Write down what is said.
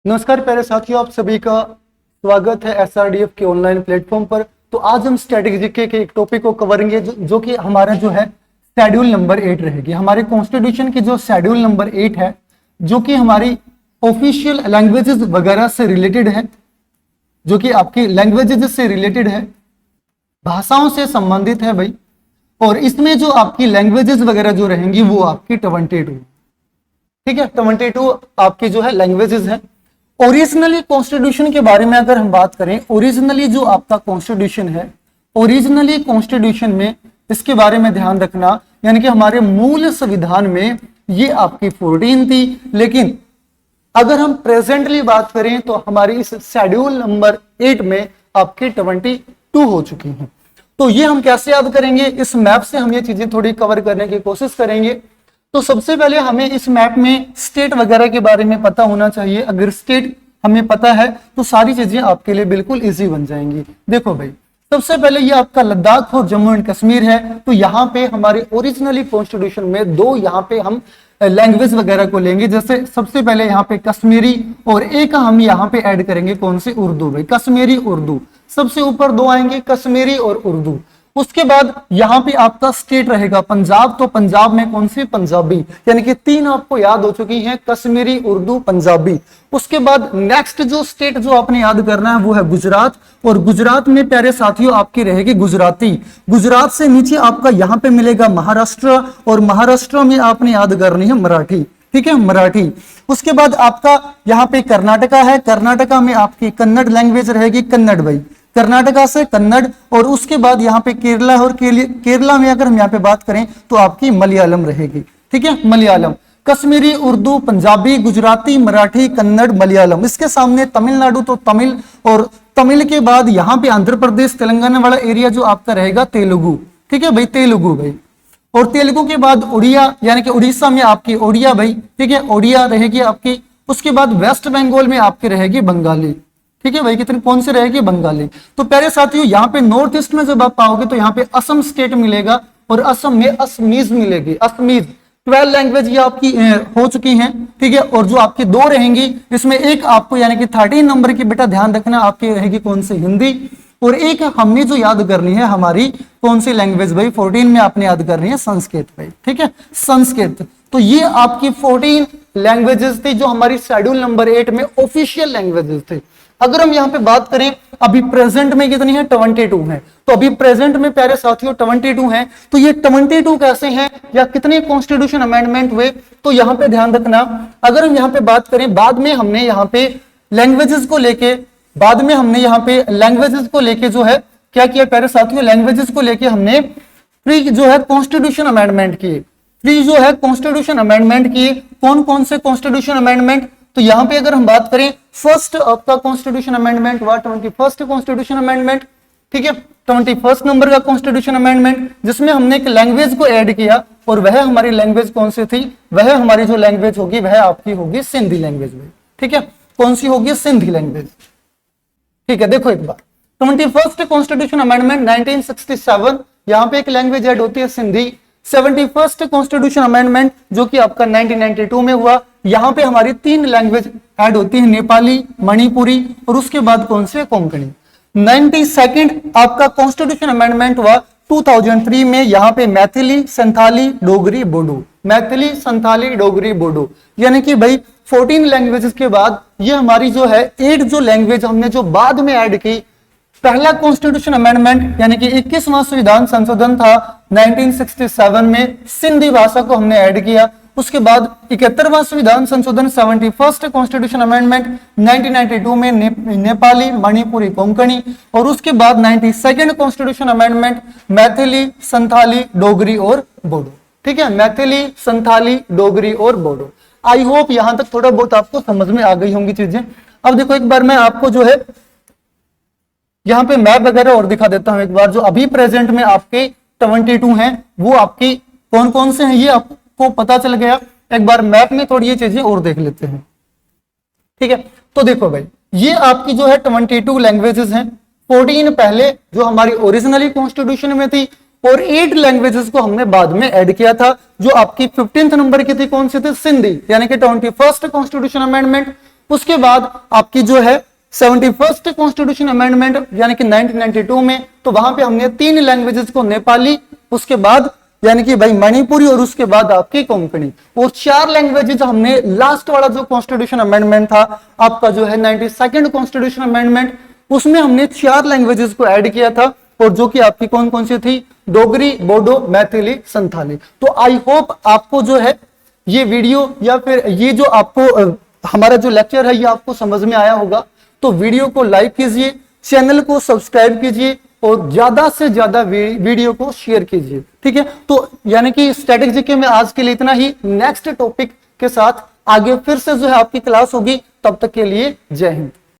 नमस्कार प्यारे साथियों, आप सभी का स्वागत है एसआरडीएफ के ऑनलाइन प्लेटफॉर्म पर। तो आज हम स्टैटिक जीके के एक टॉपिक को करेंगे जो कि हमारा जो है शेड्यूल नंबर 8 रहेगी। हमारे कॉन्स्टिट्यूशन की जो शेड्यूल नंबर 8 है, जो कि हमारी ऑफिशियल लैंग्वेजेस वगैरह से रिलेटेड है, जो कि आपकी लैंग्वेजेस से रिलेटेड है, भाषाओं से संबंधित है भाई। और इसमें जो आपकी लैंग्वेजेस वगैरह जो रहेंगी वो आपकी 22, ठीक है, 22 आपकी जो है लैंग्वेजेस है। ओरिजिनली कॉन्स्टिट्यूशन के बारे में अगर हम बात करें, ओरिजिनली जो आपका कॉन्स्टिट्यूशन है, ओरिजिनली कॉन्स्टिट्यूशन में इसके बारे में ध्यान रखना, यानी कि हमारे मूल संविधान में ये आपकी 14 थी, लेकिन अगर हम प्रेजेंटली बात करें तो हमारी इस शेड्यूल नंबर 8 में आपकी 22 हो चुकी हैं। तो ये हम कैसे याद करेंगे, इस मैप से हम ये चीजें थोड़ी कवर करने की कोशिश करेंगे। तो सबसे पहले हमें इस मैप में स्टेट वगैरह के बारे में पता होना चाहिए। अगर स्टेट हमें पता है तो सारी चीजें आपके लिए बिल्कुल इजी बन जाएंगी। देखो भाई, सबसे पहले ये आपका लद्दाख और जम्मू एंड कश्मीर है। तो यहाँ पे हमारे ओरिजिनली कॉन्स्टिट्यूशन में दो यहाँ पे हम लैंग्वेज वगैरह को लेंगे। जैसे सबसे पहले यहाँ पे कश्मीरी और एक हम यहाँ पे ऐड करेंगे कौन सी, उर्दू भाई, कश्मीरी उर्दू। सबसे ऊपर दो आएंगे, कश्मीरी और उर्दू। उसके बाद यहाँ पे आपका स्टेट रहेगा पंजाब। तो पंजाब में कौन सी, पंजाबी, यानी कि तीन आपको याद हो चुकी हैं, कश्मीरी, उर्दू, पंजाबी। उसके बाद नेक्स्ट जो स्टेट जो आपने याद करना है वो है गुजरात। और गुजरात में प्यारे साथियों आपकी रहेगी गुजराती। गुजरात से नीचे आपका यहाँ पे मिलेगा महाराष्ट्र, और महाराष्ट्र में आपने याद करनी है मराठी, ठीक है, मराठी। उसके बाद आपका यहाँ पे कर्नाटका है। कर्नाटका में आपकी कन्नड़ लैंग्वेज रहेगी, कन्नड़ भाई, कर्नाटका से कन्नड़। और उसके बाद यहाँ पे केरला है, और केरला में अगर हम यहाँ पे बात करें तो आपकी मलयालम रहेगी, ठीक है, मलयालम। कश्मीरी, उर्दू, पंजाबी, गुजराती, मराठी, कन्नड़, मलयालम। इसके सामने तमिलनाडु, तो तमिल, और तमिल के बाद यहाँ पे आंध्र प्रदेश तेलंगाना वाला एरिया जो आपका रहेगा तेलुगु, ठीक है भाई, तेलुगु भाई। और तेलुगु के बाद उड़िया, यानी कि उड़ीसा में आपकी ओडिया भाई, ठीक है, ओडिया रहेगी आपकी। उसके बाद वेस्ट बंगाल में आपकी रहेगी बंगाली, ठीक है भाई, कितनी कौन सी रहेगी, बंगाली। तो प्यारे साथियों यहाँ पे नॉर्थ ईस्ट में जब आप पाओगे तो यहाँ पे असम स्टेट मिलेगा, और असम में असमीज मिलेगी, असमीज। 12 लैंग्वेज ये आपकी हो चुकी हैं, ठीक है। और जो आपकी दो रहेंगी, इसमें एक आपको यानी कि 13 नंबर की बेटा ध्यान रखना, आपकी रहेगी कौन सी, हिंदी। और एक हमने जो याद करनी है हमारी कौन सी लैंग्वेज भाई, 14 में आपने याद करनी है संस्कृत भाई, ठीक है, संस्कृत। तो ये आपकी 14 लैंग्वेजेस थी जो हमारी शेड्यूल नंबर 8 में ऑफिशियल लैंग्वेजेस थे। अगर हम यहाँ पे बात करें अभी प्रेजेंट में कितनी है, 22 है। तो अभी प्रेजेंट में प्यारे साथियों 22 है। तो ये 22 कैसे हैं, या कितने कॉन्स्टिट्यूशन अमेंडमेंट हुए, तो यहाँ पे ध्यान रखना। अगर हम यहाँ पे बात करें, बाद में हमने यहाँ पे लैंग्वेजेस को लेके, बाद में हमने यहाँ पे लैंग्वेजेस को लेके जो है क्या किया प्यारे साथियों, लैंग्वेजेस को लेके हमने फ्री जो है कॉन्स्टिट्यूशन अमेंडमेंट किए, फ्री जो है कॉन्स्टिट्यूशन अमेंडमेंट किए। कौन कौन से कॉन्स्टिट्यूशन अमेंडमेंट, तो यहां पे अगर हम बात करें, फर्स्ट आपका कॉन्स्टिट्यूशन अमेंडमेंट हुआ 21st कॉन्स्टिट्यूशन अमेंडमेंट, ठीक है, 21st नंबर का कॉन्स्टिट्यूशन अमेंडमेंट, जिसमें हमने एक लैंग्वेज को ऐड किया। और वह हमारी लैंग्वेज कौन सी थी, वह हमारी जो लैंग्वेज होगी वह आपकी होगी सिंधी लैंग्वेज में, ठीक है, कौन सी होगी, सिंधी लैंग्वेज, ठीक है। देखो एक बार, 21st कॉन्स्टिट्यूशन अमेंडमेंट 1967, यहां पे एक लैंग्वेज ऐड होती है सिंधी। 71st कॉन्स्टिट्यूशन अमेंडमेंट जो कि आपका 1992 में हुआ, यहां पे हमारी 3 लैंग्वेज ऐड होती है, नेपाली, मणिपुरी, और उसके बाद कौन से, कोंकणी। 92nd आपका कॉन्स्टिट्यूशन अमेंडमेंट हुआ 2003 में, यहां पे मैथिली, संथाली, डोगरी, बोडो, मैथिली, संथाली, डोगरी, बोडो, यानी कि भाई 14 लैंग्वेजेस के बाद ये हमारी जो है 8 जो लैंग्वेज हमने जो बाद में ऐड की। पहला कॉन्स्टिट्यूशन अमेंडमेंट यानी कि 21वां संविधान संशोधन था 1967 में, सिंधी भाषा को हमने ऐड किया। उसके बाद 71वां संविधान संशोधन 71st कॉन्स्टिट्यूशन अमेंडमेंट 1992 में नेपाली, मणिपुरी, कोंकणी। और उसके बाद 92nd constitution amendment Maithili, Santhali, Dogri और बोडो, ठीक है, मैथिली, संथाली, डोगरी और बोडो। आई होप यहां तक थोड़ा बहुत आपको समझ में आ गई होंगी चीजें। अब देखो एक बार मैं आपको जो है यहाँ पे मैप वगैरह और दिखा देता हूं एक बार, जो अभी प्रेजेंट में आपके 22 हैं वो आपकी कौन कौन से हैं ये आपको पता चल गया। एक बार मैप में थोड़ी ये चीजें और देख लेते हैं, ठीक है। तो देखो भाई, ये आपकी जो है 22 लैंग्वेजेस हैं। 14 पहले जो हमारी ओरिजिनली कॉन्स्टिट्यूशन में थी, और 8 लैंग्वेजेस को हमने बाद में ऐड किया था, जो आपकी 15th नंबर की थी, कौन सी थी, सिंधी, यानी कि 21st कॉन्स्टिट्यूशन अमेंडमेंट। उसके बाद आपकी जो है 71st कॉन्स्टिट्यूशन अमेंडमेंट यानी कि 1992 में, तो वहां पे हमने 3 लैंग्वेजेस को, नेपाली, उसके बाद यानी कि भाई मणिपुरी, और उसके बाद आपकी कोंकणी, और 4 लैंग्वेजेस हमने लास्ट वाला जो कॉन्स्टिट्यूशन अमेंडमेंट था आपका जो है 92nd कॉन्स्टिट्यूशन अमेंडमेंट, उसमें हमने 4 लैंग्वेजेस को ऐड किया था, और जो कि आपकी कौन कौन सी थी, डोगरी, बोडो, मैथिली, संथाली। तो आई होप आपको जो है ये वीडियो या फिर ये जो आपको हमारा जो लेक्चर है ये आपको समझ में आया होगा। तो वीडियो को लाइक कीजिए, चैनल को सब्सक्राइब कीजिए, और ज्यादा से ज्यादा वीडियो को शेयर कीजिए, ठीक है। तो यानी कि स्टैटिक जीके में आज के लिए इतना ही। नेक्स्ट टॉपिक के साथ आगे फिर से जो है आपकी क्लास होगी, तब तक के लिए जय हिंद।